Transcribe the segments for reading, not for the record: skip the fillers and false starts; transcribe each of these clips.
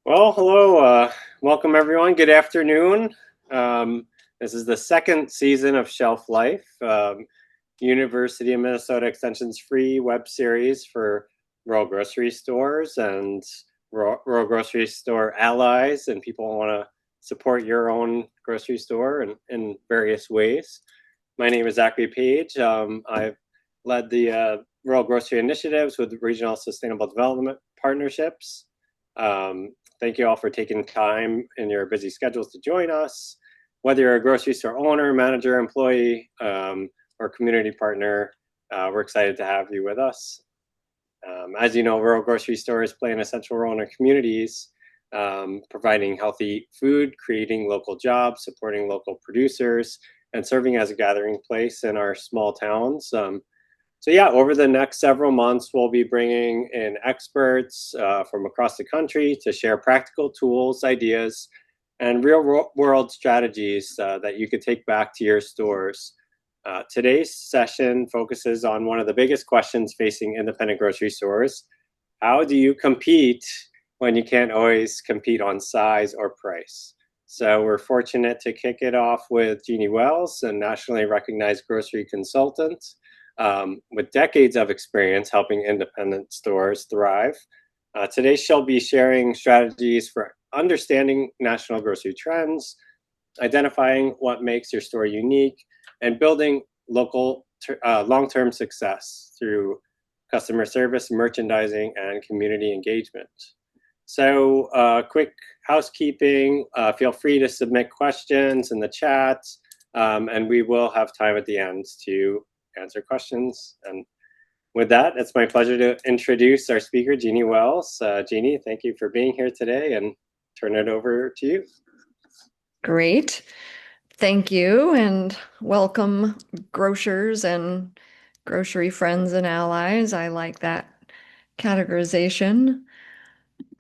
Well, hello. Welcome, everyone. Good afternoon. This is the second season of Shelf Life, University of Minnesota Extension's free web series for rural grocery stores and rural grocery store allies and people who want to support your own grocery store in various ways. My name is Zachary Page. I've led the rural grocery initiatives with regional sustainable development partnerships. Um, Thank you all for taking time in your busy schedules to join us. Whether you're a grocery store owner, manager, employee, or community partner, we're excited to have you with us. As you know, rural grocery stores play an essential role in our communities, providing healthy food, creating local jobs, supporting local producers, and serving as a gathering place in our small towns. So yeah, over the next several months, we'll be bringing in experts from across the country to share practical tools, ideas, and real world strategies that you could take back to your stores. Today's session focuses on one of the biggest questions facing independent grocery stores. How do you compete when you can't always compete on size or price? So we're fortunate to kick it off with Jeanie Wells, a nationally recognized grocery consultant with decades of experience helping independent stores thrive. Today, she'll be sharing strategies for understanding national grocery trends, identifying what makes your store unique, and building local long-term success through customer service, merchandising, and community engagement. So, quick housekeeping. Feel free to submit questions in the chat, and we will have time at the end to answer questions. And with that, it's my pleasure to introduce our speaker, Jeanie Wells. Jeanie, thank you for being here today, and turn it over to you. Great. Thank you, and welcome, grocers and grocery friends and allies. I like that categorization.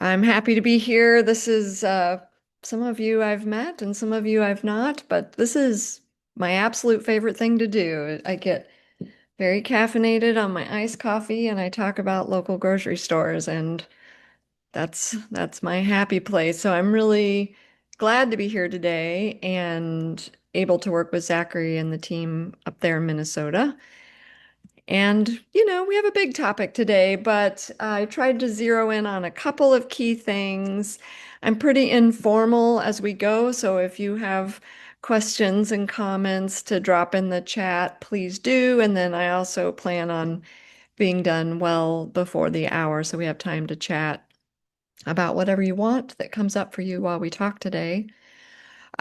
I'm happy to be here. This is some of you I've met and some of you I've not, but this is my absolute favorite thing to do. I get very caffeinated on my iced coffee and I talk about local grocery stores, and that's my happy place. So I'm really glad to be here today and able to work with Zachary and the team up there in Minnesota. And, we have a big topic today, but I tried to zero in on a couple of key things. I'm pretty informal as we go, so if you have questions and comments to drop in the chat, please do. And then I also plan on being done well before the hour, so we have time to chat about whatever you want that comes up for you while we talk today.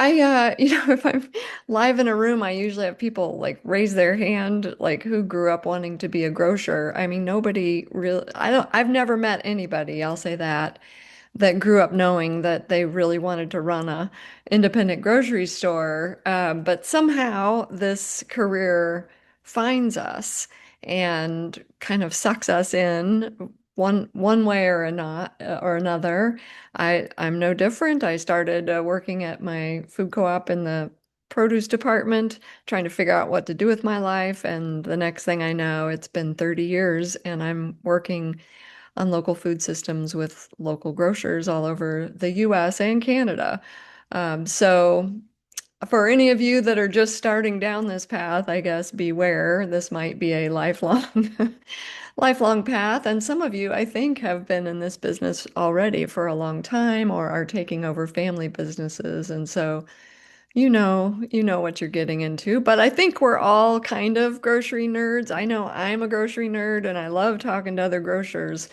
If I'm live in a room, I usually have people like raise their hand, like who grew up wanting to be a grocer. I mean, nobody really, I've never met anybody, I'll say that grew up knowing that they really wanted to run a independent grocery store. But somehow this career finds us and kind of sucks us in one way or not or another. I'm no different. I started working at my food co-op in the produce department, trying to figure out what to do with my life. And the next thing I know, it's been 30 years and I'm working on local food systems with local grocers all over the US and Canada. So for any of you that are just starting down this path, I guess beware. This might be a lifelong lifelong path. And some of you, I think, have been in this business already for a long time or are taking over family businesses. And so you know what you're getting into. But I think we're all kind of grocery nerds. I know I'm a grocery nerd and I love talking to other grocers.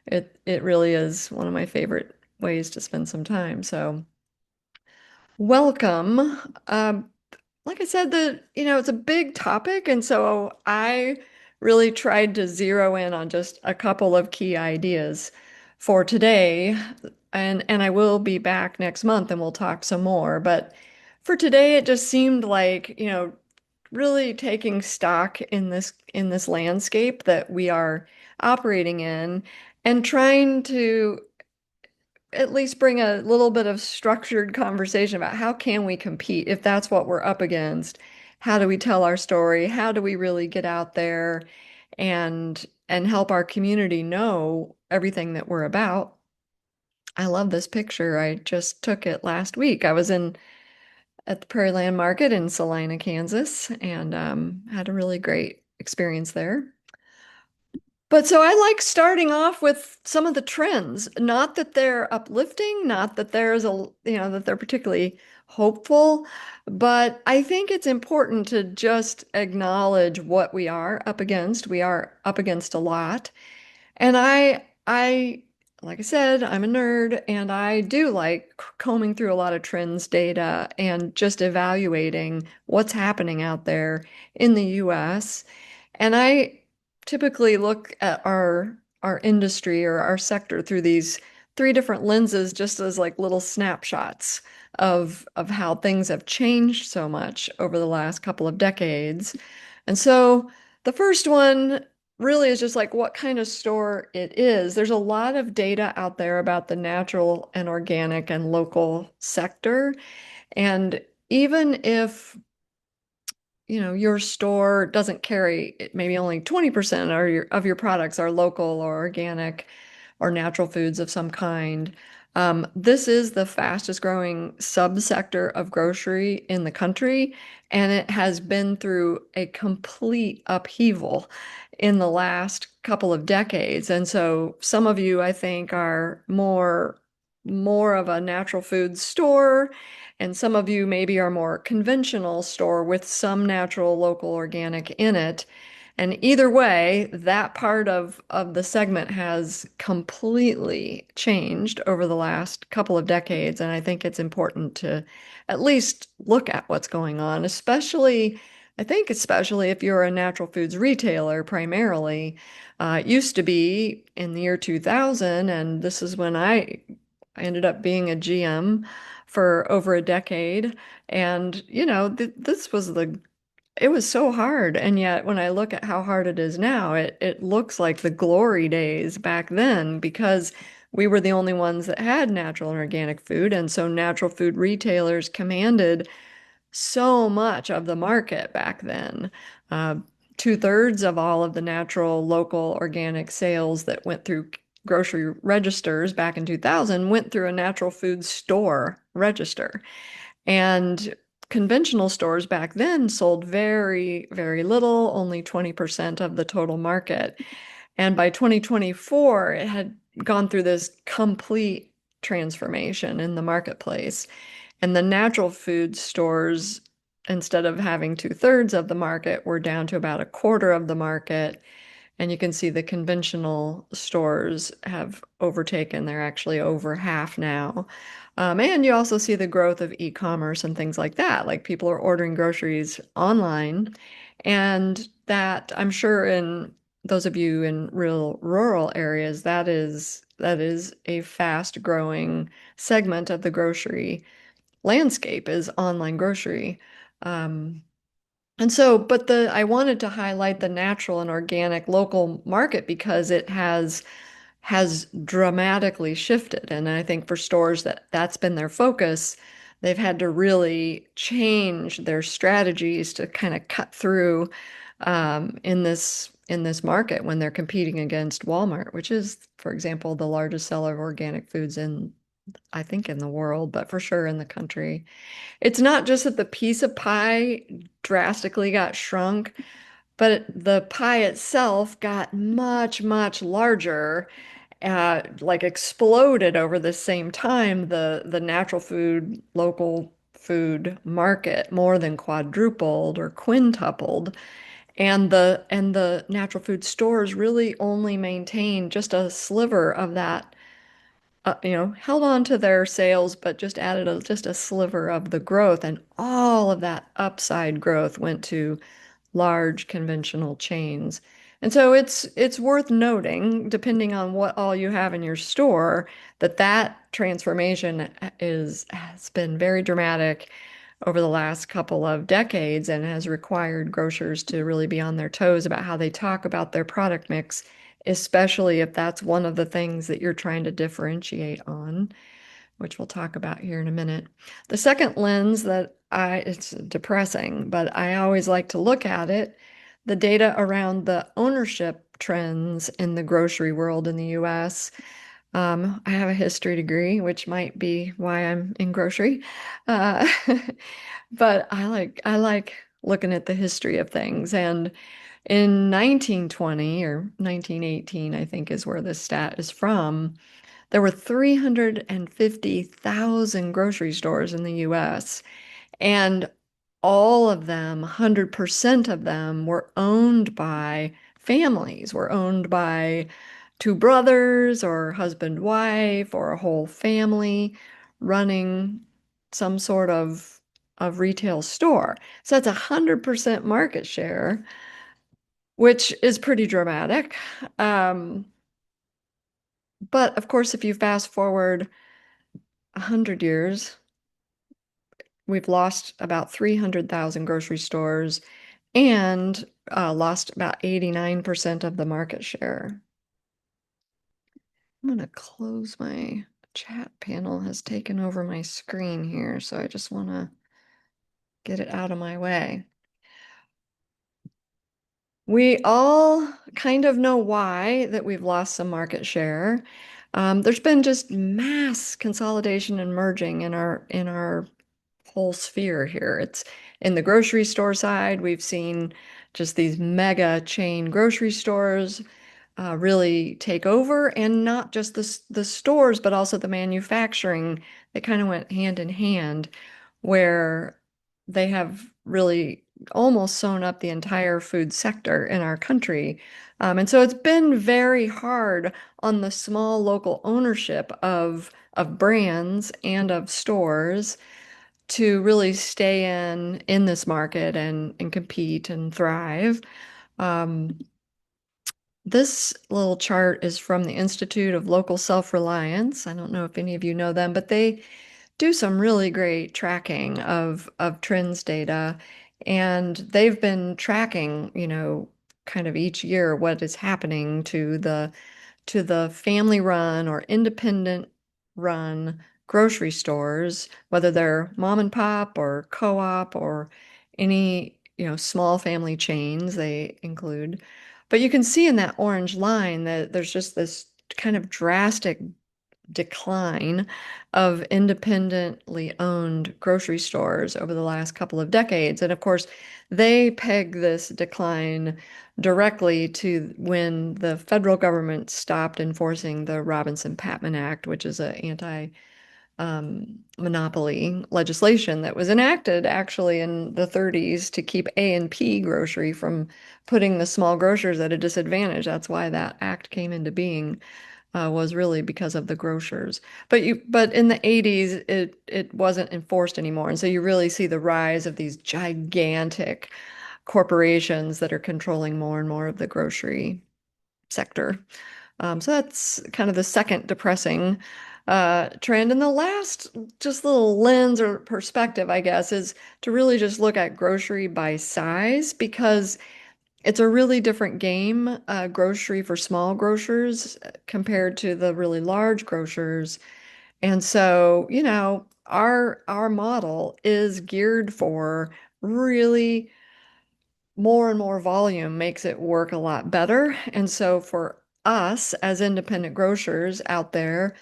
It really is one of my favorite ways to spend some time. So welcome. Like I said, it's a big topic, and so I really tried to zero in on just a couple of key ideas for today. And I will be back next month and we'll talk some more. But for today, it just seemed like, really taking stock in this landscape that we are operating in and trying to at least bring a little bit of structured conversation about how can we compete if that's what we're up against. How do we tell our story? How do we really get out there and help our community know everything that we're about? I love this picture. I just took it last week. I was in at the Prairie Land Market in Salina, Kansas, and had a really great experience there. But so I like starting off with some of the trends. Not that they're uplifting, not that there's that they're particularly hopeful, but I think it's important to just acknowledge what we are up against. We are up against a lot. And like I said, I'm a nerd and I do like combing through a lot of trends data and just evaluating what's happening out there in the US. And I typically look at our industry or our sector through these three different lenses just as like little snapshots of how things have changed so much over the last couple of decades. And so the first one really is just like what kind of store it is. There's a lot of data out there about the natural and organic and local sector. And even if your store doesn't carry maybe only 20% of your products are local or organic or natural foods of some kind. This is the fastest growing subsector of grocery in the country, and it has been through a complete upheaval in the last couple of decades. And so some of you, I think, are more of a natural food store, and some of you maybe are more conventional store with some natural, local, organic in it. And either way, that part of the segment has completely changed over the last couple of decades. And I think it's important to at least look at what's going on, especially if you're a natural foods retailer primarily. It used to be in the year 2000, and this is when I ended up being a GM for over a decade. And, this was it was so hard. And yet, when I look at how hard it is now, it looks like the glory days back then because we were the only ones that had natural and organic food. And so natural food retailers commanded so much of the market back then. Uh, Two-thirds of all of the natural, local, organic sales that went through grocery registers back in 2000 went through a natural food store register. And conventional stores back then sold very, very little, only 20% of the total market. And by 2024, it had gone through this complete transformation in the marketplace. And the natural food stores, instead of having two-thirds of the market, were down to about a quarter of the market. And you can see the conventional stores have overtaken. They're actually over half now. And you also see the growth of e-commerce and things like that. Like people are ordering groceries online. And that I'm sure in those of you in real rural areas, that is a fast growing segment of the grocery landscape is online grocery. Um, and so, but I wanted to highlight the natural and organic local market because it has dramatically shifted. And I think for stores that's been their focus, they've had to really change their strategies to kind of cut through in this market when they're competing against Walmart, which is, for example, the largest seller of organic foods I think in the world, but for sure in the country. It's not just that the piece of pie drastically got shrunk, but the pie itself got much, much larger, like exploded over the same time. The natural food, local food market more than quadrupled or quintupled. And the natural food stores really only maintained just a sliver of that, held on to their sales, but just added just a sliver of the growth. And all of that upside growth went to large conventional chains. And so it's worth noting, depending on what all you have in your store, that transformation has been very dramatic over the last couple of decades and has required grocers to really be on their toes about how they talk about their product mix, especially if that's one of the things that you're trying to differentiate on, which we'll talk about here in a minute. The second lens it's depressing, but I always like to look at it, the data around the ownership trends in the grocery world in the US. I have a history degree, which might be why I'm in grocery. Uh, but I like looking at the history of things. And in 1920 or 1918, I think is where this stat is from, there were 350,000 grocery stores in the US, and all of them, 100% of them, were owned by families, were owned by two brothers or husband, wife, or a whole family running some sort of retail store. So that's 100% market share, which is pretty dramatic. Um, but of course, if you fast forward 100 years, we've lost about 300,000 grocery stores and lost about 89% of the market share. I'm going to close my chat panel has taken over my screen here, so I just want to get it out of my way. We all kind of know why that we've lost some market share. There's been just mass consolidation and merging in our whole sphere here. It's in the grocery store side, we've seen just these mega chain grocery stores really take over, and not just the stores, but also the manufacturing. They kind of went hand in hand, where they have really almost sewn up the entire food sector in our country. And so it's been very hard on the small local ownership of brands and of stores to really stay in this market and compete and thrive. Um, this little chart is from the Institute of Local Self-Reliance. I don't know if any of you know them, but they do some really great tracking of trends data. And they've been tracking, kind of each year what is happening to the family run or independent run grocery stores, whether they're mom and pop or co-op or any, small family chains they include. But you can see in that orange line that there's just this kind of drastic decline of independently owned grocery stores over the last couple of decades. And of course, they peg this decline directly to when the federal government stopped enforcing the Robinson-Patman Act, which is an anti monopoly legislation that was enacted actually in the 30s to keep A&P grocery from putting the small grocers at a disadvantage. That's why that act came into being, was really because of the grocers. But in the 80s, it wasn't enforced anymore, and so you really see the rise of these gigantic corporations that are controlling more and more of the grocery sector. So that's kind of the second depressing trend. And the last just little lens or perspective, I guess, is to really just look at grocery by size, because it's a really different game, grocery for small grocers compared to the really large grocers. And so, our model is geared for really more and more volume makes it work a lot better. And so for us as independent grocers out there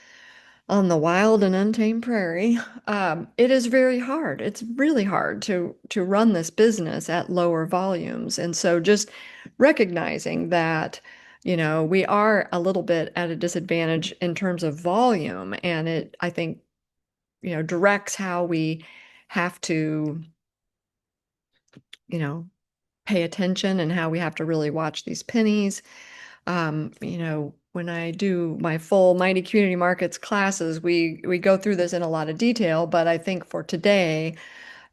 on the wild and untamed prairie, it is very hard. It's really hard to run this business at lower volumes. And so just recognizing that, we are a little bit at a disadvantage in terms of volume, and it, I think, directs how we have to, you know, pay attention and how we have to really watch these pennies. When I do my full Mighty Community Markets classes, we go through this in a lot of detail, but I think for today,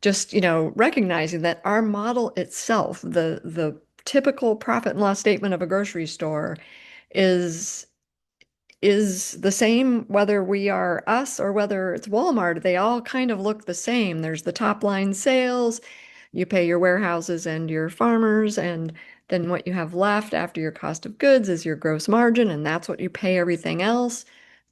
just, recognizing that our model itself, the typical profit and loss statement of a grocery store is is the same whether we are us or whether it's Walmart. They all kind of look the same. There's the top line sales, you pay your warehouses and your farmers, and then what you have left after your cost of goods is your gross margin, and that's what you pay everything else.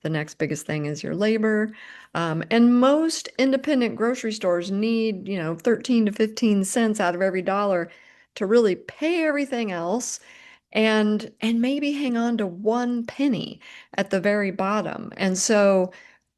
The next biggest thing is your labor. And most independent grocery stores need, 13 to 15 cents out of every dollar to really pay everything else. and maybe hang on to one penny at the very bottom. And so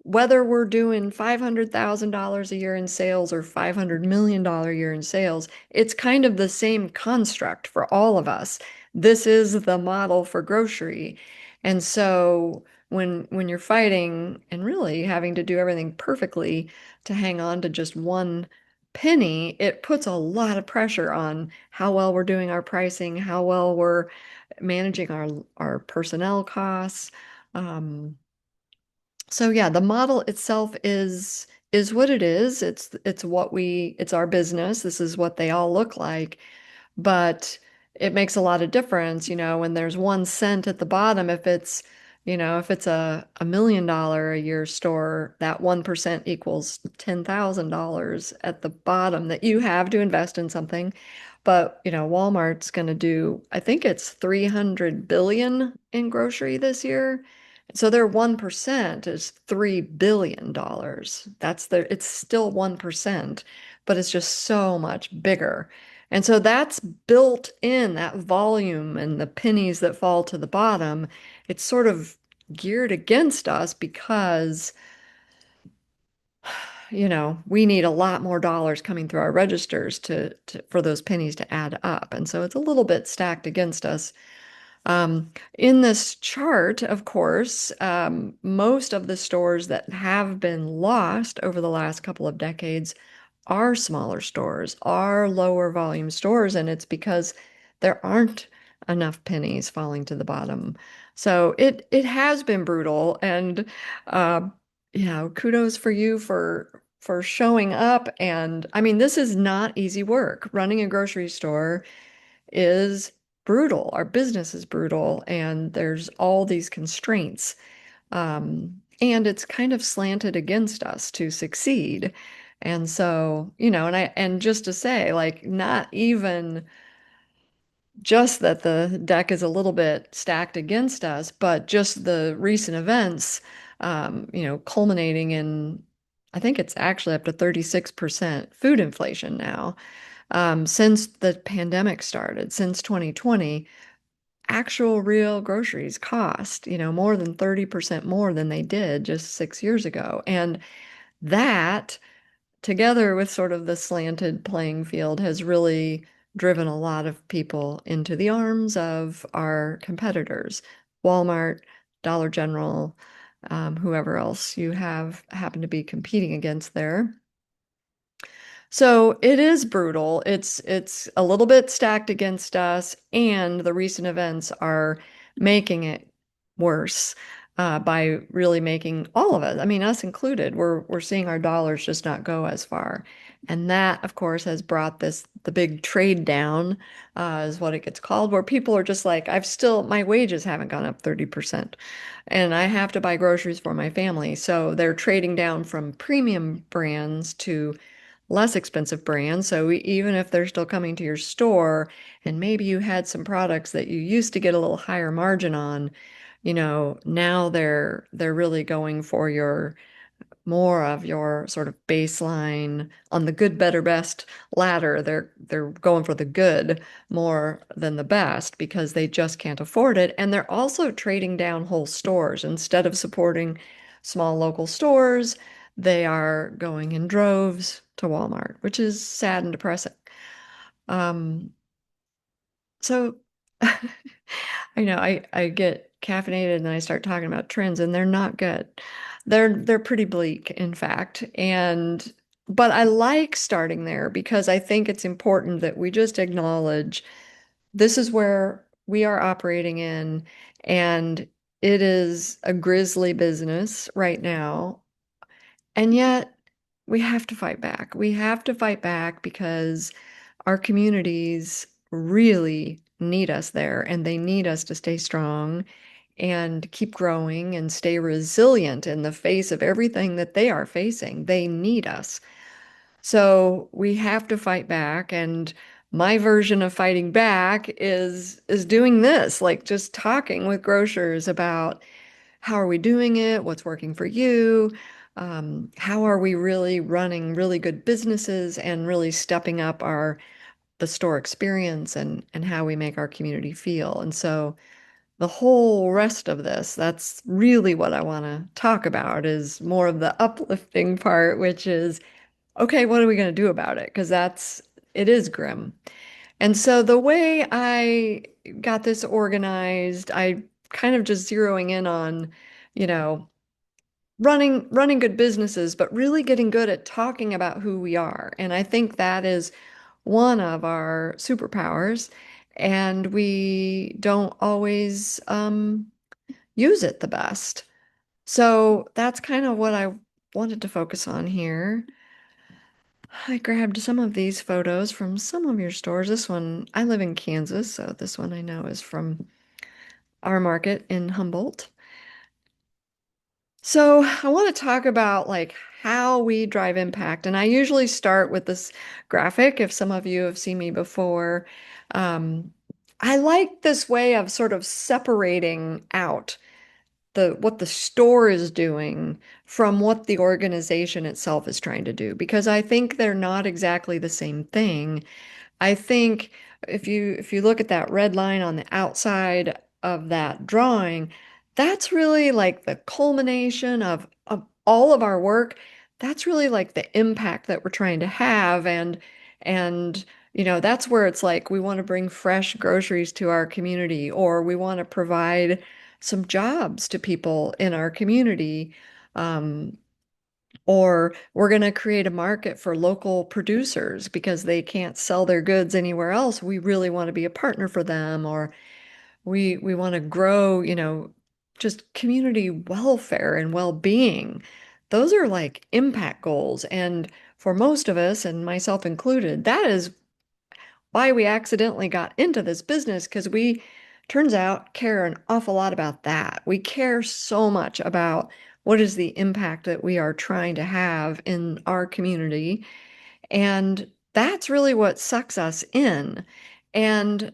whether we're doing $500,000 a year in sales or $500 million a year in sales, it's kind of the same construct for all of us. This is the model for grocery. And so when you're fighting and really having to do everything perfectly to hang on to just one penny, it puts a lot of pressure on how well we're doing our pricing, how well we're managing our personnel costs. Um, so yeah, the model itself is what it is. It's our business. This is what they all look like. But it makes a lot of difference, when there's 1 cent at the bottom, if it's a $1 million a year store, that 1% equals $10,000 at the bottom that you have to invest in something. But, Walmart's going to do, I think it's 300 billion in grocery this year. So their 1% is $3 billion. It's still 1%, but it's just so much bigger. And so that's built in, that volume and the pennies that fall to the bottom. It's sort of geared against us because, we need a lot more dollars coming through our registers for those pennies to add up. And so it's a little bit stacked against us. In this chart, of course, most of the stores that have been lost over the last couple of decades are smaller stores, are lower volume stores, and it's because there aren't enough pennies falling to the bottom. So it has been brutal, and uh, kudos for you for showing up. And I mean, this is not easy work. Running a grocery store is brutal. Our business is brutal, and there's all these constraints. And it's kind of slanted against us to succeed. And so, and just to say, like, not even just that the deck is a little bit stacked against us, but just the recent events, culminating in, I think it's actually up to 36% food inflation now. Since the pandemic started, since 2020, actual real groceries cost, more than 30% more than they did just 6 years ago. And that, together with sort of the slanted playing field, has really driven a lot of people into the arms of our competitors, Walmart, Dollar General, whoever else you have happen to be competing against there. So it is brutal. It's a little bit stacked against us, and the recent events are making it worse by really making all of us, I mean us included, we're seeing our dollars just not go as far. And that, of course, has brought the big trade down, is what it gets called, where people are just like, my wages haven't gone up 30%, and I have to buy groceries for my family. So they're trading down from premium brands to less expensive brands. So even if they're still coming to your store and maybe you had some products that you used to get a little higher margin on, now they're really going for your more of your sort of baseline on the good, better, best ladder. They're going for the good more than the best because they just can't afford it. And they're also trading down whole stores. Instead of supporting small local stores, they are going in droves to Walmart, which is sad and depressing. Um, so I know I get caffeinated and I start talking about trends, and they're not good. They're pretty bleak, in fact. But I like starting there because I think it's important that we just acknowledge this is where we are operating in, and it is a grisly business right now. And yet we have to fight back. We have to fight back because our communities really need us there, and they need us to stay strong and keep growing and stay resilient in the face of everything that they are facing. They need us. So we have to fight back. And my version of fighting back is doing this, like just talking with grocers about how are we doing it? What's working for you? How are we really running really good businesses and really stepping up the store experience and how we make our community feel. And so the whole rest of this, that's really what I want to talk about is more of the uplifting part, which is, okay, what are we going to do about it? Because it is grim. And so the way I got this organized, I kind of just zeroing in on, you know, running good businesses, but really getting good at talking about who we are. And I think that is one of our superpowers, and we don't always use it the best. So that's kind of what I wanted to focus on here. I grabbed some of these photos from some of your stores. This one, I live in Kansas, so this one I know is from our market in Humboldt. So I want to talk about like how we drive impact. And I usually start with this graphic. If some of you have seen me before, um, I like this way of sort of separating out the what the store is doing from what the organization itself is trying to do, because I think they're not exactly the same thing. I think if you look at that red line on the outside of that drawing, that's really like the culmination of all of our work. That's really like the impact that we're trying to have. And that's where it's like we want to bring fresh groceries to our community, or we want to provide some jobs to people in our community. Um, or we're going to create a market for local producers because they can't sell their goods anywhere else. We really want to be a partner for them, or we want to grow, just community welfare and well-being. Those are like impact goals. And for most of us, and myself included, that is why we accidentally got into this business, because we, turns out, care an awful lot about that. We care so much about what is the impact that we are trying to have in our community. And that's really what sucks us in. And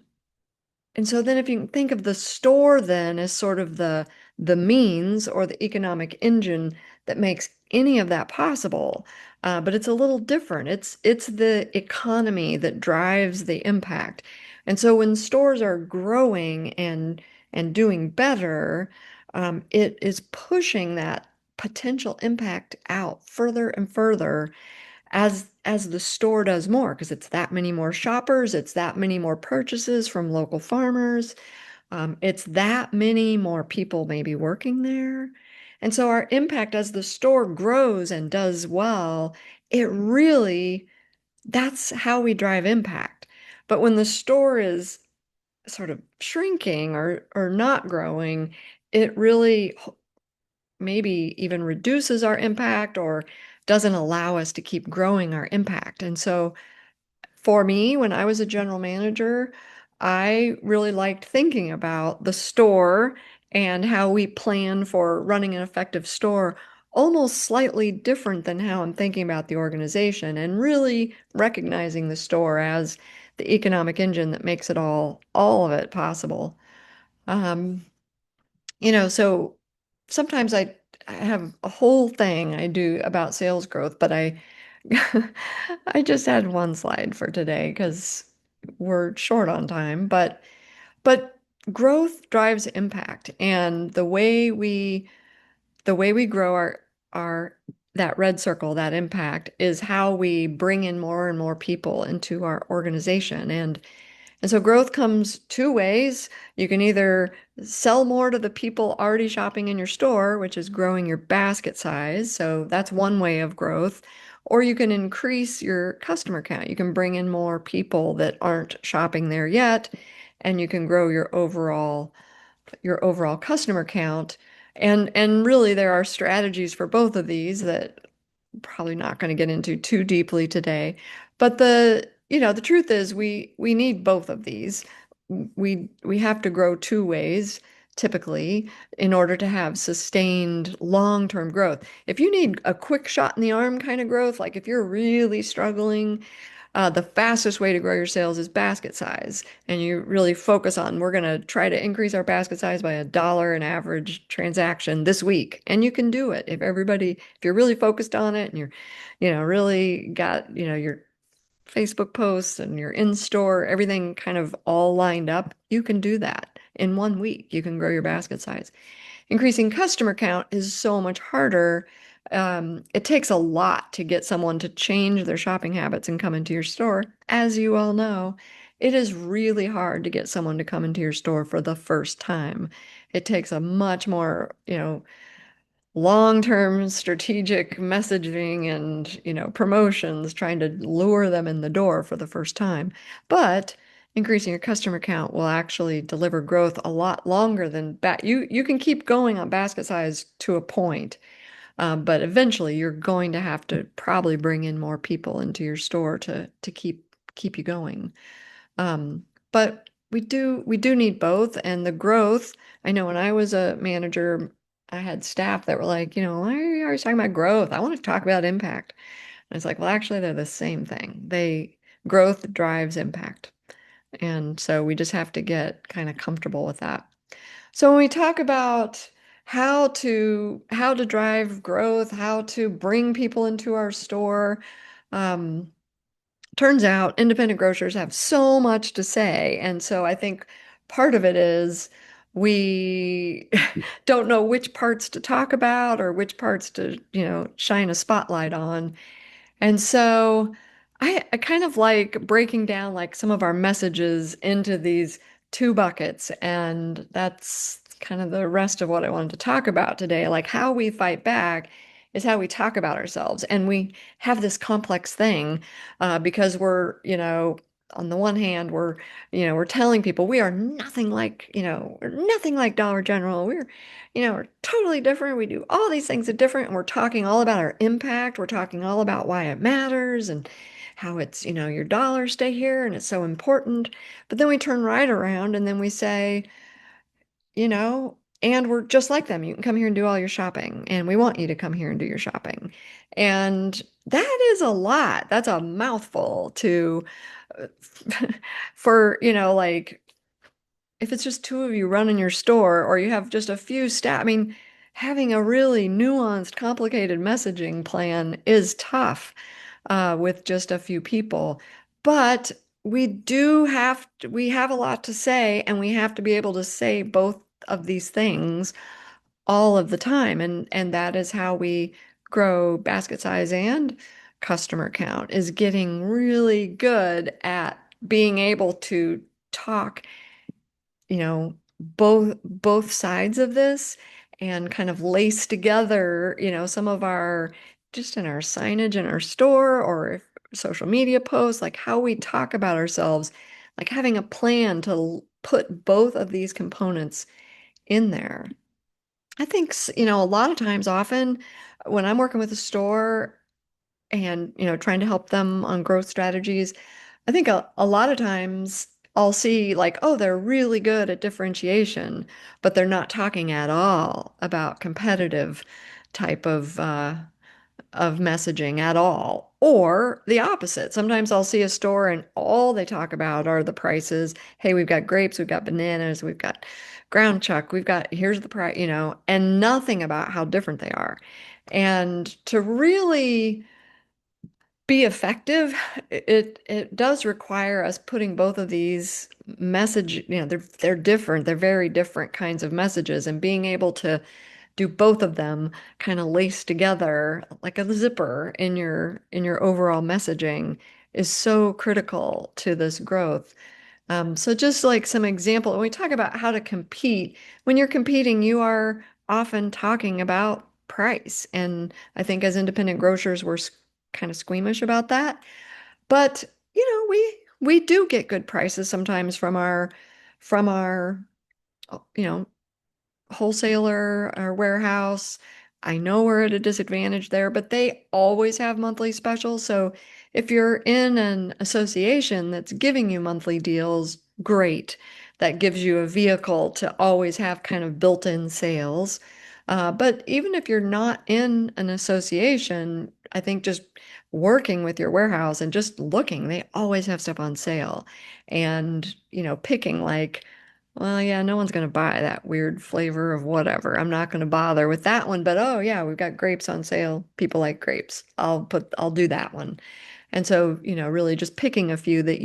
and so then if you think of the store then as sort of the means or the economic engine that makes any of that possible, but it's a little different. It's the economy that drives the impact. And so when stores are growing and doing better, it is pushing that potential impact out further and further as the store does more, because it's that many more shoppers, it's that many more purchases from local farmers, it's that many more people maybe working there. And so our impact as the store grows and does well, it really, that's how we drive impact. But when the store is sort of shrinking or not growing, it really maybe even reduces our impact or doesn't allow us to keep growing our impact. And so for me, when I was a general manager, I really liked thinking about the store and how we plan for running an effective store, almost slightly different than how I'm thinking about the organization, and really recognizing the store as the economic engine that makes it all of it possible. Um, so sometimes I have a whole thing I do about sales growth, but I just had one slide for today because we're short on time. But growth drives impact, and the way we grow our that red circle, that impact, is how we bring in more and more people into our organization. And so growth comes two ways. You can either sell more to the people already shopping in your store, which is growing your basket size. So that's one way of growth. Or you can increase your customer count. You can bring in more people that aren't shopping there yet, and you can grow your overall customer count. And really there are strategies for both of these that I'm probably not going to get into too deeply today. But the truth is we need both of these. We have to grow two ways typically in order to have sustained long-term growth. If you need a quick shot in the arm kind of growth, like if you're really struggling, the fastest way to grow your sales is basket size. And you really focus on, we're going to try to increase our basket size by $1 an average transaction this week. And you can do it if you're really focused on it and you're, really got, Facebook posts and your in-store, everything kind of all lined up, you can do that in 1 week. You can grow your basket size. Increasing customer count is so much harder. It takes a lot to get someone to change their shopping habits and come into your store. As you all know, it is really hard to get someone to come into your store for the first time. It takes a much more, long-term strategic messaging and, promotions trying to lure them in the door for the first time. But increasing your customer count will actually deliver growth a lot longer than you can keep going on basket size to a point, but eventually you're going to have to probably bring in more people into your store to keep you going. But we do need both, and the growth. I know when I was a manager, I had staff that were like, why are you always talking about growth? I want to talk about impact. And it's like, well, actually, they're the same thing. Growth drives impact. And so we just have to get kind of comfortable with that. So when we talk about how to drive growth, how to bring people into our store, um, turns out independent grocers have so much to say. And so I think part of it is we don't know which parts to talk about or which parts to, shine a spotlight on. And so I kind of like breaking down like some of our messages into these two buckets. And that's kind of the rest of what I wanted to talk about today. Like how we fight back is how we talk about ourselves. And we have this complex thing because on the one hand, we're telling people we are nothing like, we're nothing like Dollar General. We're totally different. We do all these things that different, and we're talking all about our impact. We're talking all about why it matters and how it's, your dollars stay here and it's so important. But then we turn right around and then we say, and we're just like them. You can come here and do all your shopping, and we want you to come here and do your shopping. And that is a lot. That's a mouthful to, for, like if it's just two of you running your store or you have just a few staff, I mean, having a really nuanced, complicated messaging plan is tough with just a few people. But we have a lot to say, and we have to be able to say both of these things all of the time. And that is how we grow basket size and customer count, is getting really good at being able to talk both sides of this and kind of lace together, some of our just in our signage in our store or if social media posts, like how we talk about ourselves, like having a plan to put both of these components in there. I think, a lot of times, often when I'm working with a store and, trying to help them on growth strategies, I think a lot of times I'll see like, oh, they're really good at differentiation, but they're not talking at all about competitive type of messaging at all. Or the opposite. Sometimes I'll see a store and all they talk about are the prices. Hey, we've got grapes, we've got bananas, we've got ground chuck, here's the price, and nothing about how different they are. And to really be effective, it does require us putting both of these they're different. They're very different kinds of messages, and being able to do both of them kind of laced together like a zipper in your overall messaging is so critical to this growth. So just like some example, when we talk about how to compete, when you're competing, you are often talking about price. And I think as independent grocers, we're kind of squeamish about that. But, we do get good prices sometimes from our, you know, wholesaler or warehouse. I know we're at a disadvantage there, but they always have monthly specials. So if you're in an association that's giving you monthly deals, great. That gives you a vehicle to always have kind of built-in sales. But even if you're not in an association, I think just working with your warehouse and just looking, they always have stuff on sale. And, picking like well, yeah, no one's going to buy that weird flavor of whatever. I'm not going to bother with that one, but oh yeah, we've got grapes on sale. People like grapes. I'll do that one. And so, really just picking a few that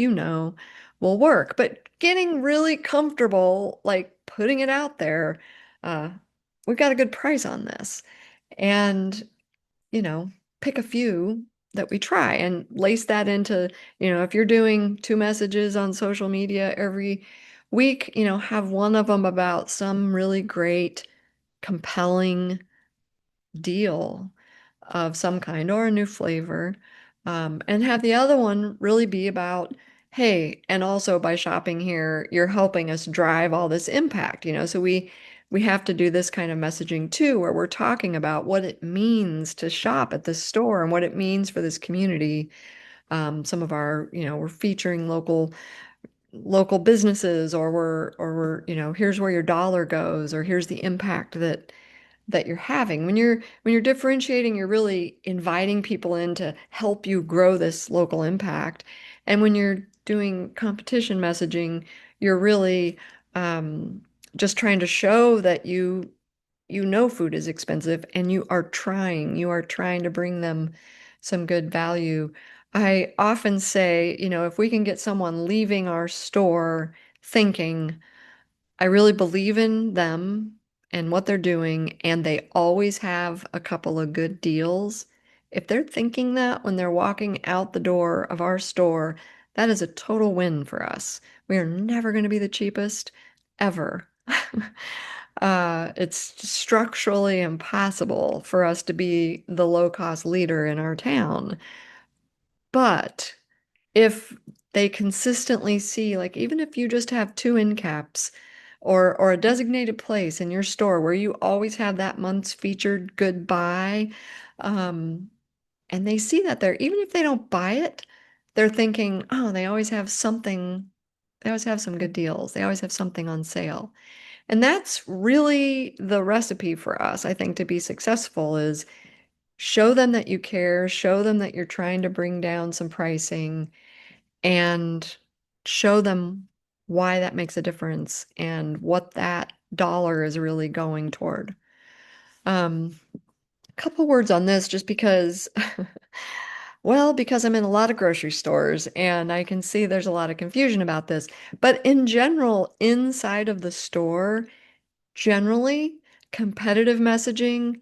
will work, but getting really comfortable, like putting it out there. Uh, we've got a good price on this. And you know, pick a few that we try and lace that into, if you're doing two messages on social media every week, have one of them about some really great, compelling deal of some kind or a new flavor. And have the other one really be about, hey, and also by shopping here, you're helping us drive all this impact, so we have to do this kind of messaging too, where we're talking about what it means to shop at this store and what it means for this community. Some of our, we're featuring local businesses, or we're, here's where your dollar goes, or here's the impact that you're having. When you're differentiating, you're really inviting people in to help you grow this local impact. And when you're doing competition messaging, you're really just trying to show that you know food is expensive and you are trying to bring them some good value. I often say, if we can get someone leaving our store thinking, I really believe in them and what they're doing, and they always have a couple of good deals. If they're thinking that when they're walking out the door of our store, that is a total win for us. We are never going to be the cheapest ever. It's structurally impossible for us to be the low-cost leader in our town. But if they consistently see, like even if you just have two end caps or a designated place in your store where you always have that month's featured good buy, um, and they see that there, even if they don't buy it, they're thinking, oh, they always have something, they always have some good deals, they always have something on sale. And that's really the recipe for us, I think, to be successful is show them that you care, show them that you're trying to bring down some pricing, and show them why that makes a difference and what that dollar is really going toward. A couple words on this just because, well, because I'm in a lot of grocery stores and I can see there's a lot of confusion about this. But in general, inside of the store, generally, competitive messaging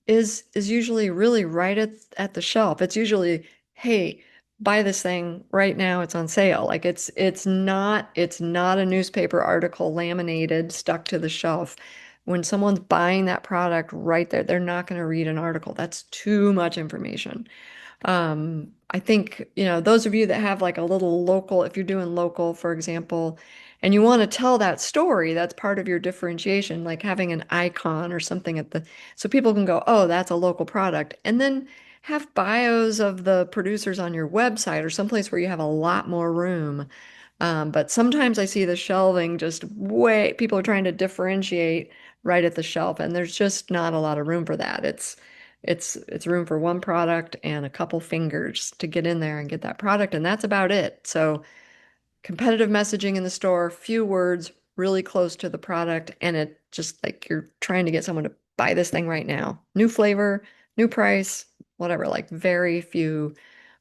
is usually really right at the shelf. It's usually, hey, buy this thing right now, it's on sale. Like it's not a newspaper article laminated, stuck to the shelf. When someone's buying that product right there, they're not going to read an article. That's too much information. I think, those of you that have like a little local, if you're doing local, for example, and you want to tell that story, that's part of your differentiation, like having an icon or something so people can go, oh, that's a local product. And then have bios of the producers on your website or someplace where you have a lot more room. But sometimes I see the shelving just people are trying to differentiate right at the shelf, and there's just not a lot of room for that. It's room for one product and a couple fingers to get in there and get that product, and that's about it. So competitive messaging in the store, few words, really close to the product, and it just like you're trying to get someone to buy this thing right now. New flavor, new price, whatever, like very few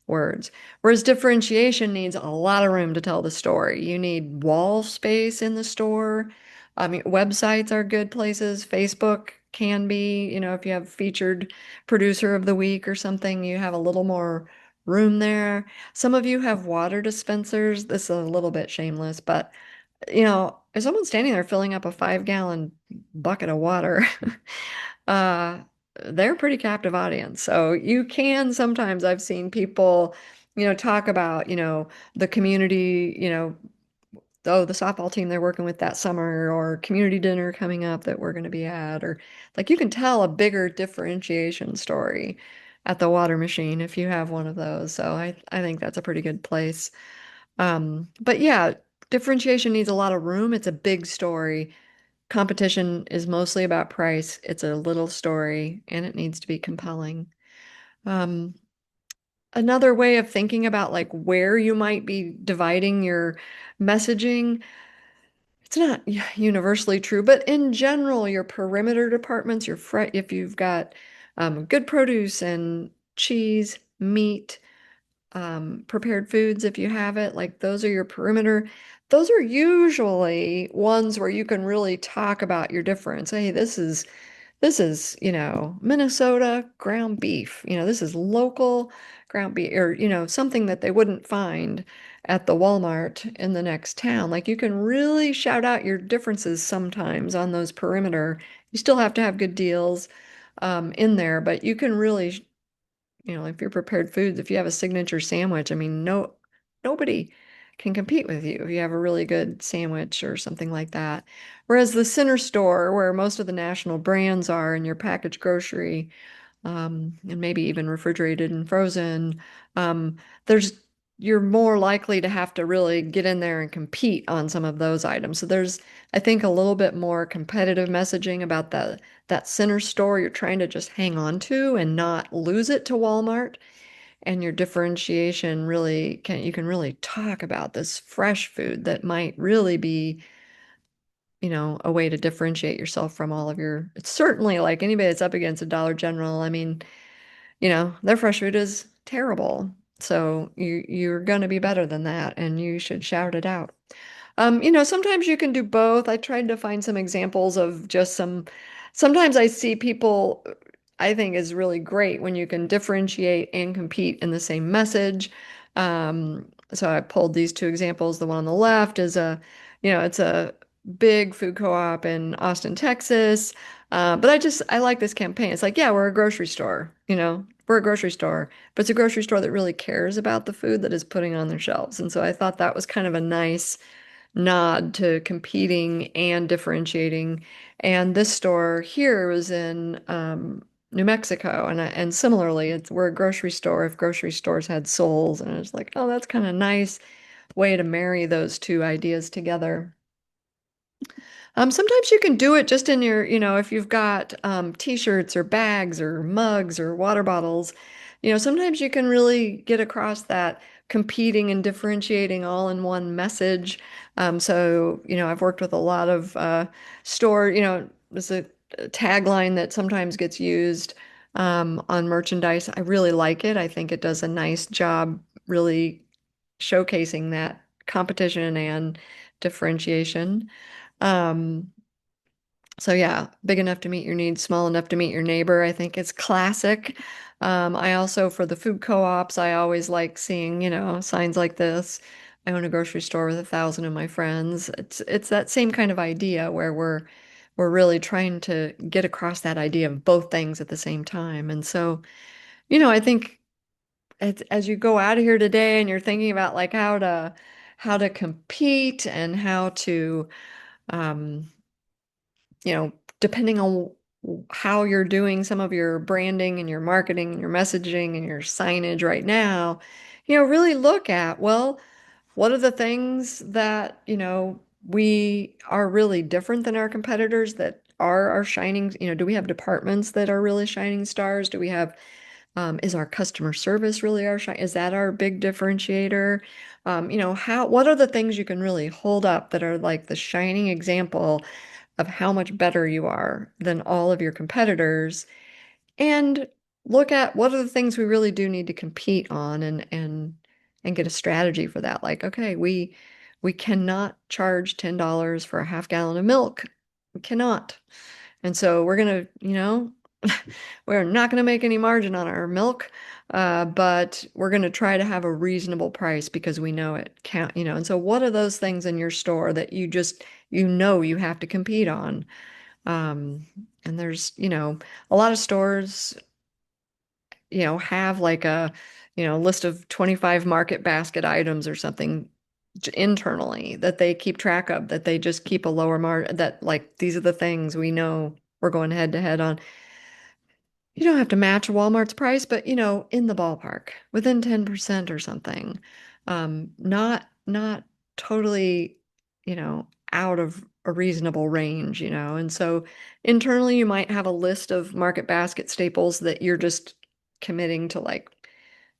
words. Whereas differentiation needs a lot of room to tell the story. You need wall space in the store. I mean, websites are good places. Facebook can be, if you have featured producer of the week or something, you have a little more room there. Some of you have water dispensers. This is a little bit shameless, but if someone's standing there filling up a 5-gallon bucket of water, uh, they're a pretty captive audience. So you can sometimes, I've seen people, talk about, the community, oh, the softball team they're working with that summer, or community dinner coming up that we're going to be at, or like you can tell a bigger differentiation story at the water machine if you have one of those. So I think that's a pretty good place. But yeah, differentiation needs a lot of room. It's a big story. Competition is mostly about price. It's a little story and it needs to be compelling. Um, Another way of thinking about like where you might be dividing your messaging, it's not universally true, but in general, your perimeter departments, if you've got good produce and cheese, meat, prepared foods, if you have it, like those are your perimeter. Those are usually ones where you can really talk about your difference. Hey, this is, Minnesota ground beef. This is local ground beef, or, something that they wouldn't find at the Walmart in the next town. Like you can really shout out your differences sometimes on those perimeter. You still have to have good deals in there, but you can really, if you're prepared foods, if you have a signature sandwich, I mean, nobody can compete with you if you have a really good sandwich or something like that. Whereas the center store, where most of the national brands are in your packaged grocery, and maybe even refrigerated and frozen, um, there's you're more likely to have to really get in there and compete on some of those items. So there's, I think, a little bit more competitive messaging about that center store you're trying to just hang on to and not lose it to Walmart. And your differentiation really you can really talk about this fresh food that might really be, a way to differentiate yourself from all of it's certainly like anybody that's up against a Dollar General. I mean, their fresh food is terrible. So you're going to be better than that, and you should shout it out. Sometimes you can do both. I tried to find some examples of just sometimes I see people, I think is really great when you can differentiate and compete in the same message. So I pulled these two examples. The one on the left is it's a big food co-op in Austin, Texas. But I like this campaign. It's like, yeah, we're a grocery store, we're a grocery store, but it's a grocery store that really cares about the food that is putting on their shelves. And so I thought that was kind of a nice nod to competing and differentiating. And this store here was in New Mexico, and similarly, we're a grocery store. If grocery stores had souls, and it's like, oh, that's kind of nice way to marry those two ideas together. Sometimes you can do it just in if you've got t-shirts or bags or mugs or water bottles, sometimes you can really get across that competing and differentiating all in one message. So, I've worked with a lot of there's a tagline that sometimes gets used on merchandise. I really like it. I think it does a nice job really showcasing that competition and differentiation. Um, so yeah, big enough to meet your needs, small enough to meet your neighbor. I think it's classic. I also, for the food co-ops, I always like seeing, signs like this. I own a grocery store with 1,000 of my friends. It's that same kind of idea where we're really trying to get across that idea of both things at the same time. And so, I think as you go out of here today and you're thinking about like how to compete and how to um, depending on how you're doing some of your branding and your marketing and your messaging and your signage right now, really look at, well, what are the things that, we are really different than our competitors that are our shining, do we have departments that are really shining stars? Do we have, is our customer service really is that our big differentiator? What are the things you can really hold up that are like the shining example of how much better you are than all of your competitors, and look at what are the things we really do need to compete on, and get a strategy for that. Like, okay, we cannot charge $10 for a half gallon of milk. We cannot. And so we're gonna, we're not gonna make any margin on our milk, but we're gonna try to have a reasonable price because we know it count, And so what are those things in your store that you have to compete on? Um, and there's, a lot of stores, have like a, list of 25 market basket items or something internally that they keep track of, that they just keep a lower margin, that like these are the things we know we're going head to head on. You don't have to match Walmart's price, but in the ballpark, within 10% or something. Not totally, out of a reasonable range, And so internally you might have a list of market basket staples that you're just committing to, like,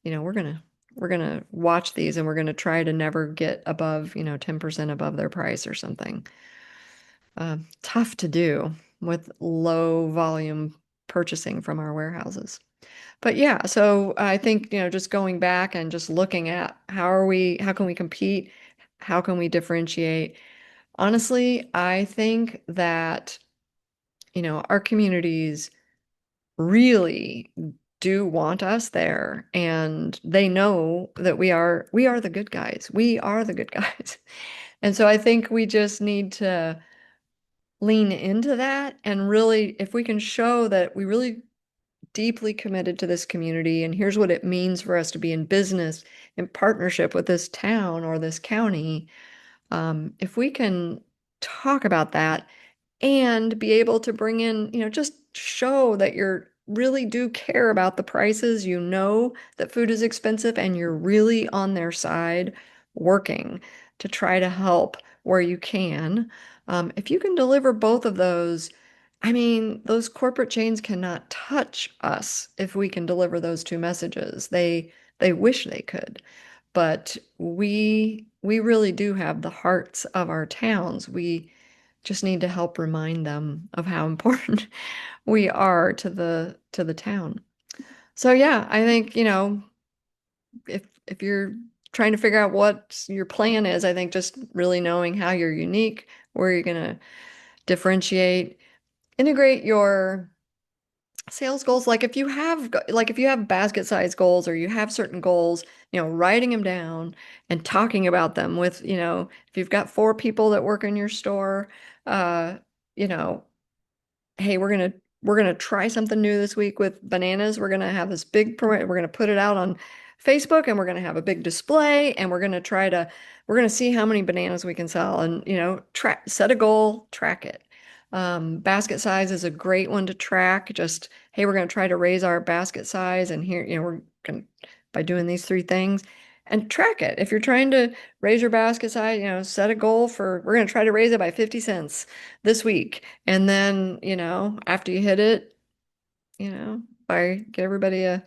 we're gonna watch these and we're gonna try to never get above, 10% above their price or something. tough to do with low volume purchasing from our warehouses. But yeah, so I think, just going back and just looking at how can we compete? How can we differentiate? Honestly, I think that, our communities really do want us there, and they know that we are the good guys. We are the good guys. And so I think we just need to lean into that, and really, if we can show that we really deeply committed to this community, and here's what it means for us to be in business in partnership with this town or this county. If we can talk about that and be able to bring in, just show that you're really do care about the prices, that food is expensive, and you're really on their side working to try to help where you can. If you can deliver both of those, I mean, those corporate chains cannot touch us if we can deliver those two messages. They wish they could, but we really do have the hearts of our towns. We just need to help remind them of how important we are to the town. So yeah, I think, if you're trying to figure out what your plan is, I think just really knowing how you're unique, where you're going to differentiate, integrate your sales goals. Like if you have basket size goals, or you have certain goals, writing them down and talking about them with, if you've got 4 people that work in your store, uh, you know, hey, we're gonna try something new this week with bananas. We're gonna have this big we're gonna put it out on Facebook, and we're gonna have a big display, and we're gonna see how many bananas we can sell, and set a goal, track it. Basket size is a great one to track. Just, hey, we're gonna try to raise our basket size, and here, we're gonna by doing these 3 things, and track it. If you're trying to raise your basket size, set a goal for, we're gonna try to raise it by 50 cents this week. And then, after you hit it, get everybody a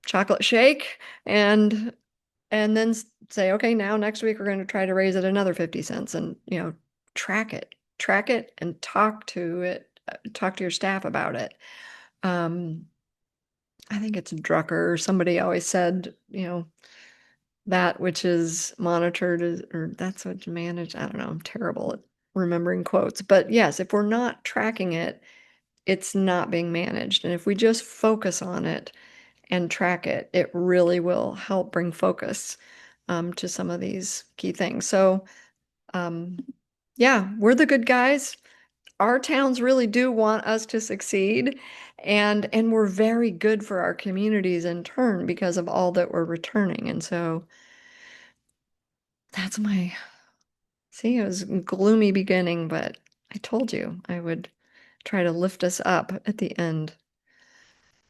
chocolate shake, and then say, okay, now next week we're going to try to raise it another 50 cents, and, track it and talk to your staff about it. I think it's Drucker. Somebody always said, that which is monitored or that's what's managed. I don't know. I'm terrible at remembering quotes, but yes, if we're not tracking it, it's not being managed. And if we just focus on it and track it, it really will help bring focus to some of these key things. So, um, yeah, we're the good guys. Our towns really do want us to succeed, and we're very good for our communities in turn because of all that we're returning. And so that's my see, it was a gloomy beginning, but I told you I would try to lift us up at the end.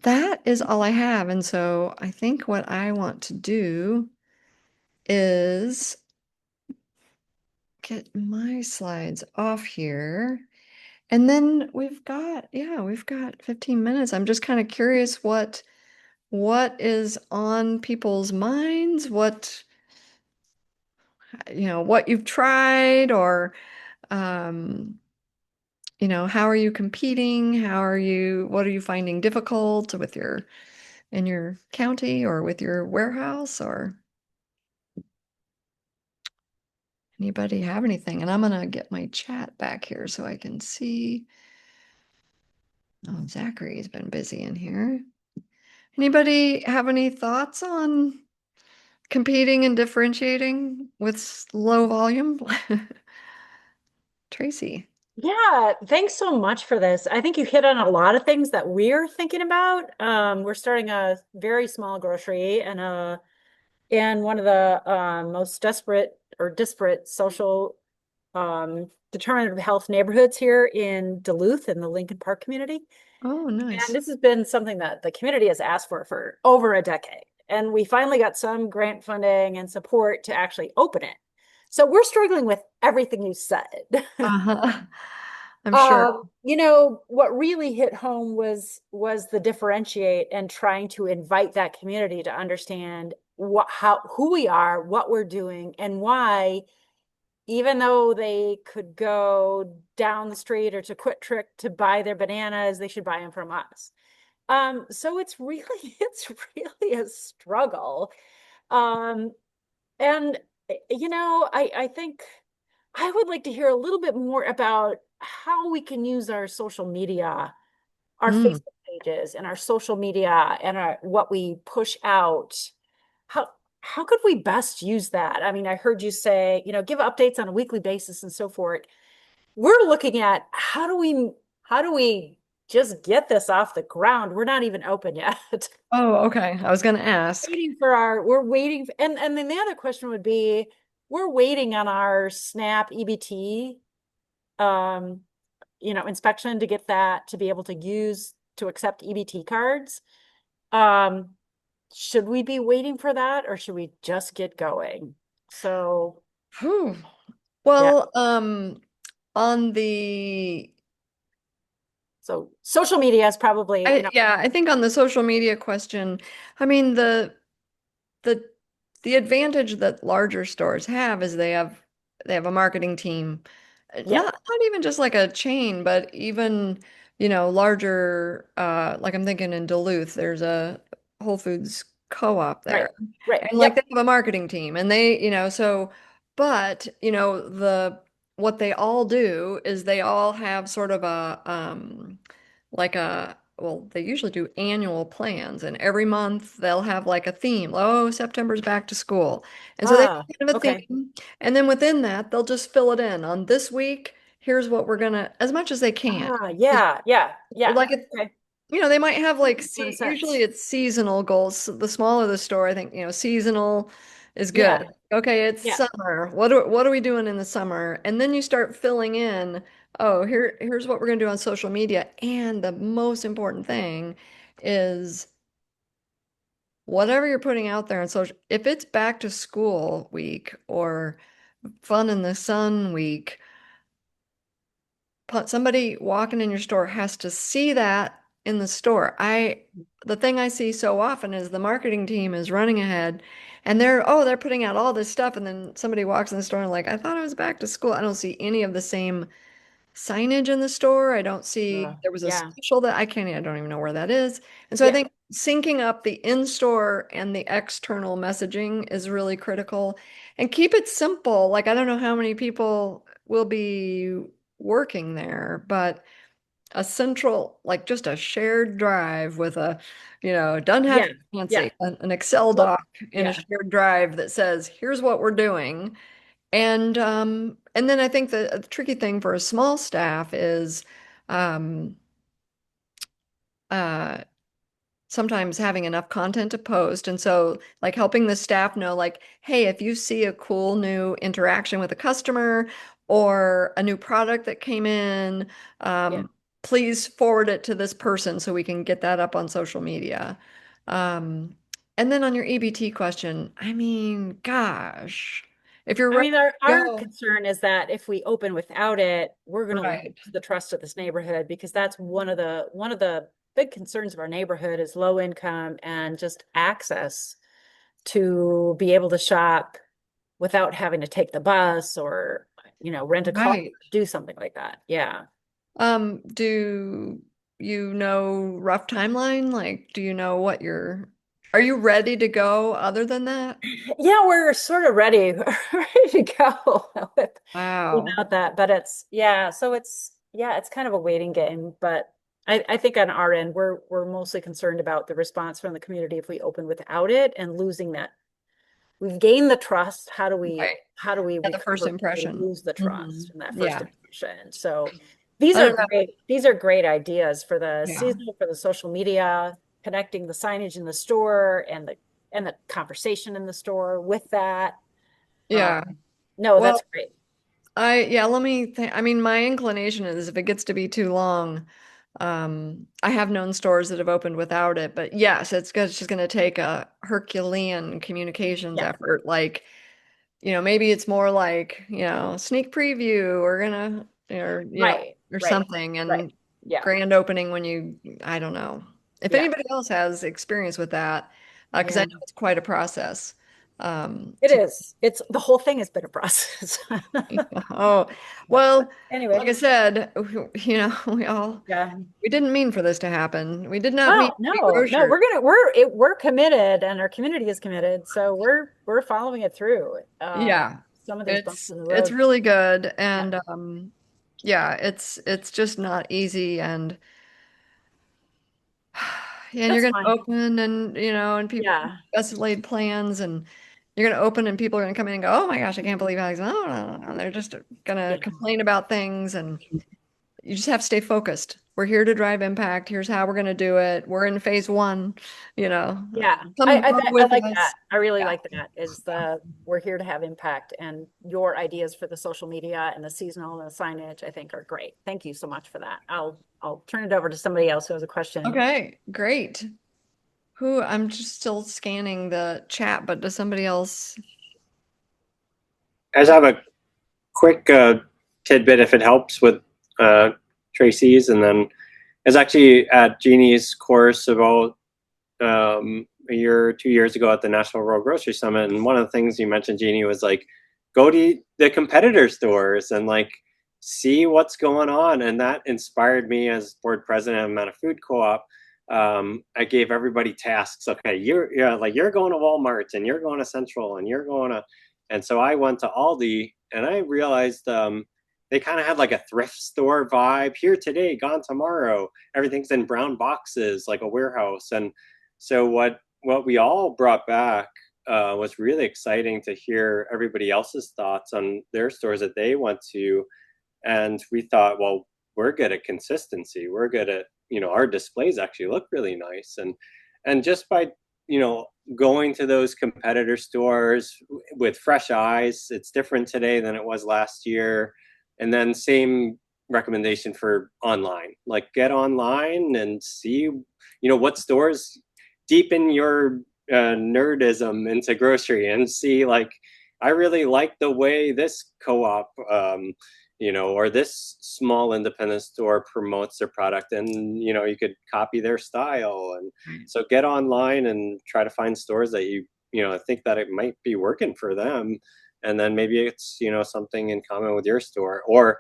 That is all I have. And so I think what I want to do is get my slides off here. And then we've got 15 minutes. I'm just kind of curious what is on people's minds, what you've tried, or um how are you competing? What are you finding difficult in your county or with your warehouse, or anybody have anything? And I'm gonna get my chat back here so I can see. Oh, Zachary's been busy in here. Anybody have any thoughts on competing and differentiating with low volume? Tracy. Yeah, thanks so much for this. I think you hit on a lot of things that we're thinking about. We're starting a very small grocery in one of the most desperate or disparate social determinant of health neighborhoods here in Duluth in the Lincoln Park community. Oh, And nice. this has been something that the community has asked for over a decade. And we finally got some grant funding and support to actually open it. So we're struggling with everything you said. Uh-huh. I'm sure. What really hit home was the differentiate and trying to invite that community to understand who we are, what we're doing, and why even though they could go down the street or to Quick Trip to buy their bananas, they should buy them from us. So it's really, it's really a struggle. Um, and I think I would like to hear a little bit more about how we can use our social media, our Mm. Facebook pages and our social media and what we push out. How how could we best use that? I mean, I heard you say, give updates on a weekly basis and so forth. We're looking at how do we just get this off the ground? We're not even open yet. Oh, okay. I was going to ask. We're waiting and then the other question would be we're waiting on our SNAP EBT um inspection to get that to be able to use to accept EBT cards. Um should we be waiting for that or should we just get going? So, Whew. yeah. Well, on the So social media is probably, yeah, I think on the social media question, I mean the the advantage that larger stores have is they have a marketing team. yeah, Not even just like a chain, but even, larger like I'm thinking in Duluth, there's a Whole Foods co-op right, there. right. And like Yep. they have a marketing team and they, so but, what they all do is they all have sort of a like a well, they usually do annual plans, and every month they'll have like a theme. Oh, September's back to school. And so they Ah, have kind of a okay. theme. And then within that, they'll just fill it in on this week. Here's what we're gonna, as much as they can. Ah, yeah, yeah, yeah. Like Okay. they might have like Makes a lot of usually sense. it's seasonal goals. The smaller the store, I think, seasonal is good. Yeah, Okay, it's yeah, summer. What are we doing in the summer? And then you start filling in, oh, here's what we're gonna do on social media. And the most important thing is whatever you're putting out there on social, if it's back to school week or fun in the sun week, somebody walking in your store has to see that in the store. The thing I see so often is the marketing team is running ahead and they're putting out all this stuff and then somebody walks in the store and like, I thought it was back to school. I don't see any of the same signage in the store. I don't see there was a yeah, special that I don't even know where that is. And so I yeah, think syncing up the in-store and the external messaging is really critical. And keep it simple. Like I don't know how many people will be working there, but a central, like just a shared drive with doesn't have yeah, to be yeah. fancy, an Excel Well, doc in a yeah, shared drive that says, here's what we're doing. And then I think the tricky thing for a small staff is um, uh, sometimes having enough content to post. And so like helping the staff know like, hey, if you see a cool new interaction with a customer or a new product that came in, yeah. please forward it to this person so we can get that up on social media. Um, and then on your EBT question, I mean, gosh, if you're I ready mean, our to go, concern is that if we open without it, we're going to lose right. the trust of this neighborhood because that's one of the big concerns of our neighborhood is low income and just access to be able to shop without having to take the bus or rent a car, Right. do something like that. Yeah. Do you know rough timeline? Like, do you know are you ready to go other than that? Yeah, we're sort of ready, ready to go Wow. without that. But it's kind of a waiting game. But I think on our end, we're mostly concerned about the response from the community if we open without it and losing that. We've gained the trust. How do we Right. how do we Yeah, the first recover if we impression. lose the Hmm. trust from that first Yeah. impression? So these I are don't know. great. These are great ideas for the Yeah. seasonal, for the social media, connecting the signage in the store and the conversation in the store with that. Um, Yeah. no, Well, that's great. yeah, let me think. I mean, my inclination is if it gets to be too long, I have known stores that have opened without it, but yes, it's just going to take a Herculean communications Yeah, effort. Like, maybe it's more like, sneak preview or gonna right, or right, something right. and Yeah, grand opening when I don't know. If yeah, anybody else has experience with that, because I yeah. know it's quite a process. It To is. It's the whole thing has been a process. oh, well, like Anyway, I said, yeah. we didn't mean for this to happen. We did not mean Well, to be no, grocers. we're committed, and our community is committed, so we're following it through. Yeah, Some of these bumps it's in the it's road. really good, Yeah, and yeah, it's just not easy, and you're that's gonna fine. open, and people Yeah, best laid plans, and you're gonna open, and people are gonna come in and go, oh my gosh, I can't believe how no, no, no. And they're just gonna yeah, complain about things, and you just have to stay focused. We're here to drive impact. Here's how we're gonna do it. We're in phase one, yeah. come grow I with like us. that. I really Yeah. like that. Is the we're here to have impact, and your ideas for the social media and the seasonal and the signage, I think, are great. Thank you so much for that. I'll turn it over to somebody else who has a question. Okay, great. Who I'm just still scanning the chat, but does somebody else? I just have a quick tidbit if it helps with uh, Tracy's, and then it's actually at Jeanie's course about a year, 2 years ago at the National Rural Grocery Summit, and one of the things you mentioned, Jeanie, was like go to the competitor stores and like see what's going on, and that inspired me as board president of Mana Food Co-op. I gave everybody tasks. Okay, you're going to Walmart, and you're going to Central, and you're going to, and so I went to Aldi, and I realized they kind of had like a thrift store vibe. Here today, gone tomorrow. Everything's in brown boxes, like a warehouse, and so what we all brought back was really exciting to hear everybody else's thoughts on their stores that they went to, and we thought, well, we're good at consistency. We're good at our displays actually look really nice, and just by you know going to those competitor stores with fresh eyes, it's different today than it was last year. And then same recommendation for online, like get online and see what stores deepen your nerdism into grocery and see like I really like the way this co-op or this small independent store promotes their product, and you could copy their style. And Right. so get online and try to find stores that think that it might be working for them, and then maybe it's something in common with your store, or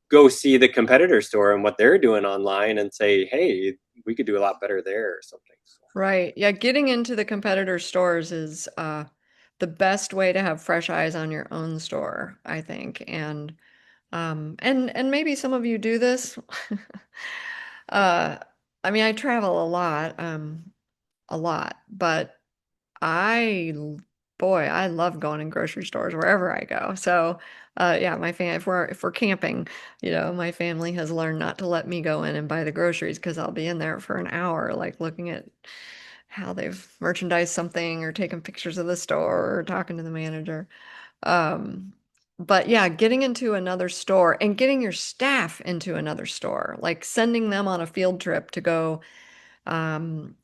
go see the competitor store and what they're doing online and say, hey, we could do a lot better there or something. So. Right. Yeah, getting into the competitor stores is the best way to have fresh eyes on your own store, I think. And maybe some of you do this. Uh, I mean, I travel a lot, but I, boy, I love going in grocery stores wherever I go. So, yeah, if we're camping, my family has learned not to let me go in and buy the groceries because I'll be in there for an hour, like looking at how they've merchandised something or taking pictures of the store or talking to the manager. Um, but yeah, getting into another store and getting your staff into another store, like sending them on a field trip to go, um,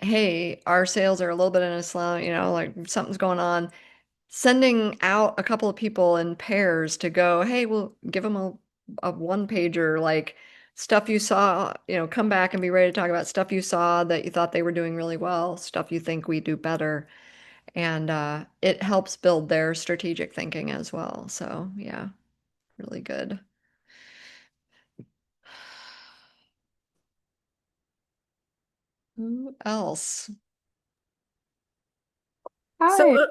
hey, our sales are a little bit in a slow, like something's going on. Sending out a couple of people in pairs to go, hey, we'll give them a one pager, like stuff you saw, come back and be ready to talk about stuff you saw that you thought they were doing really well, stuff you think we do better. And it helps build their strategic thinking as well. So, yeah, really good. Who else? So,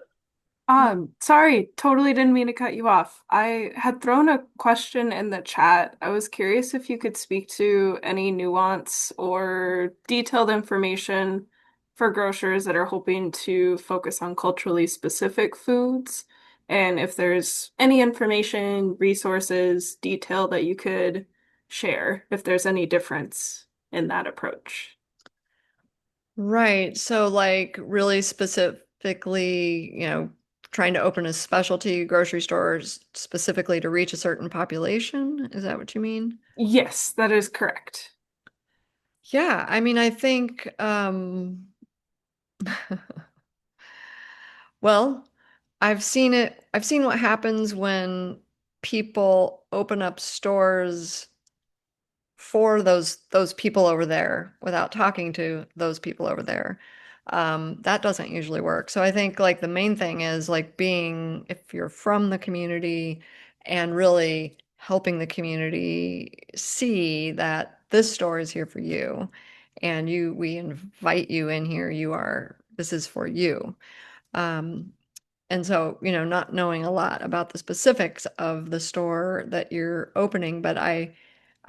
Hi. Sorry, totally didn't mean to cut you off. I had thrown a question in the chat. I was curious if you could speak to any nuance or detailed information for grocers that are hoping to focus on culturally specific foods, and if there's any information, resources, detail that you could share, if there's any difference in that approach. Right. So, like, really specifically, trying to open a specialty grocery store specifically to reach a certain population. Is that what you mean? Yes, that is correct. Yeah. I mean, I think, well, I've seen what happens when people open up stores for those people over there without talking to those people over there. that doesn't usually work. So I think like the main thing is like being, if you're from the community and really helping the community see that this store is here for you and we invite you in here. This is for you. Um, and so, not knowing a lot about the specifics of the store that you're opening, but I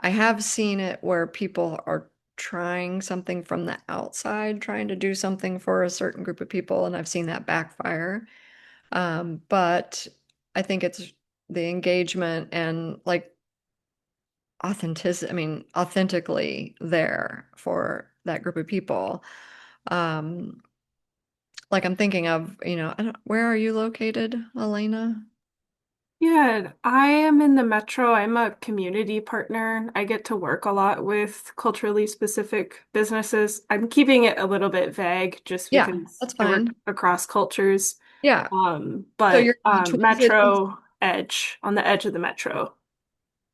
have seen it where people are trying something from the outside, trying to do something for a certain group of people, and I've seen that backfire. But I think it's the engagement and like authentically there for that group of people. Um, like I'm thinking of, where are you located, Elena? Yeah, I am in the metro. I'm a community partner. I get to work a lot with culturally specific businesses. I'm keeping it a little bit vague just Yeah, because that's I work fine. across cultures. Yeah. So you're But in the Twin Cities? Metro Edge, on the edge of the metro.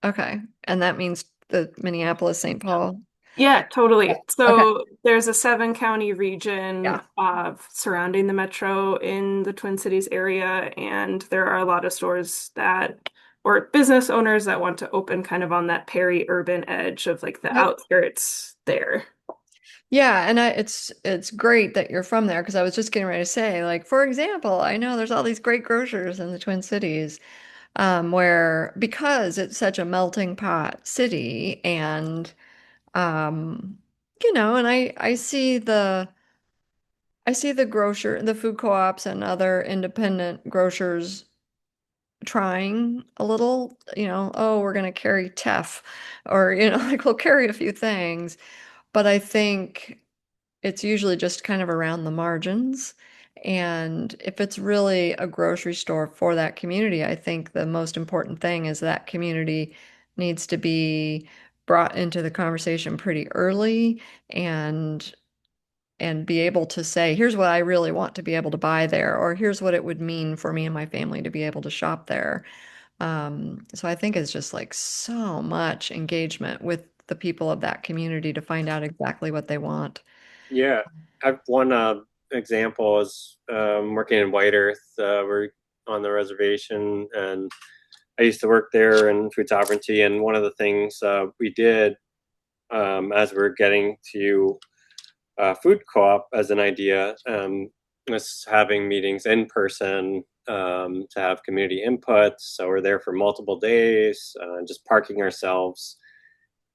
Okay. And that means the Minneapolis, St. Paul. Yeah, Yeah. totally. Okay. So there's a 7 county region Yeah. surrounding the metro in the Twin Cities area, and there are a lot of stores or business owners that want to open kind of on that peri-urban edge of like the Yep. outskirts there. Yeah, and it's great that you're from there because I was just getting ready to say, like, for example, I know there's all these great grocers in the Twin Cities, where because it's such a melting pot city, and and I see the food co-ops and other independent grocers trying a little, oh, we're going to carry teff, or like we'll carry a few things, but I think it's usually just kind of around the margins. And if it's really a grocery store for that community, I think the most important thing is that community needs to be brought into the conversation pretty early, and be able to say, here's what I really want to be able to buy there, or here's what it would mean for me and my family to be able to shop there. So I think it's just like so much engagement with the people of that community to find out exactly what they want. Yeah, I've one example is working in White Earth. We're on the reservation, and I used to work there in food sovereignty. And one of the things we did as we're getting to food co-op as an idea was having meetings in person to have community input. So we're there for multiple days, just parking ourselves.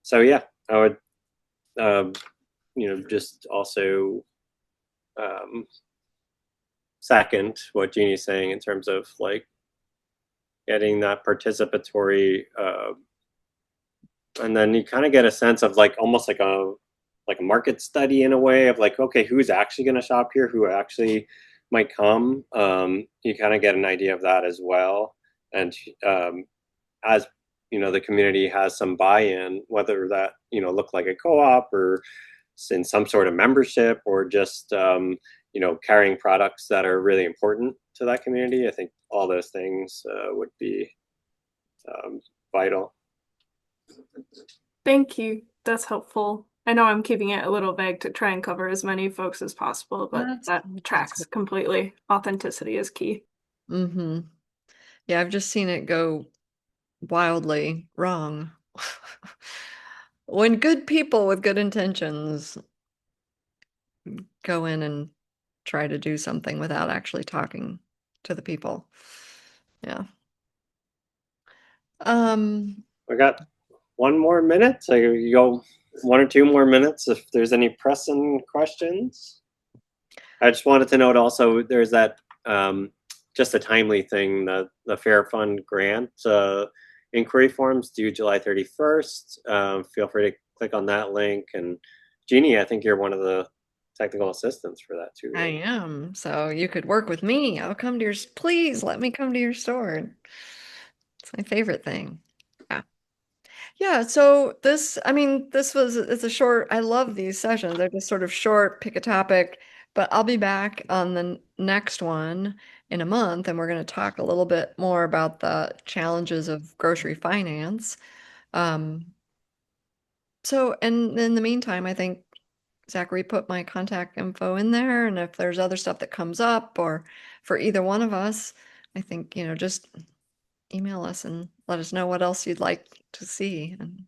So yeah, I would um, just also um, second what Jeanie's saying in terms of like getting that participatory, and then you kind of get a sense of like almost like a market study in a way of like, okay, who's actually going to shop here, who actually might come. You kind of get an idea of that as well, and as the community has some buy-in, whether that look like a co-op or in some sort of membership or just carrying products that are really important to that community. I think all those things would be um, vital. Thank you. That's helpful. I know I'm keeping it a little vague to try and cover as many folks as possible, but that That's tracks completely. Authenticity is key. mm-hmm. Yeah, I've just seen it go wildly wrong. When good people with good intentions go in and try to do something without actually talking to the people. Yeah. Um, We got one more minute, so you go 1 or 2 more minutes if there's any pressing questions. I just wanted to note also there's that just a timely thing, the Fair Fund grant inquiry forms due July 31st. Feel free to click on that link. And Jeanie, I think you're one of the technical assistants for that too, I right? am. So you could work with me. I'll come to please let me come to your store. It's my favorite thing. Yeah. Yeah, so it's a short, I love these sessions. They're just sort of short, pick a topic, but I'll be back on the next one in a month, and we're going to talk a little bit more about the challenges of grocery finance. Um, and in the meantime, I think Zachary put my contact info in there, and if there's other stuff that comes up or for either one of us, I think, just email us and let us know what else you'd like to see. And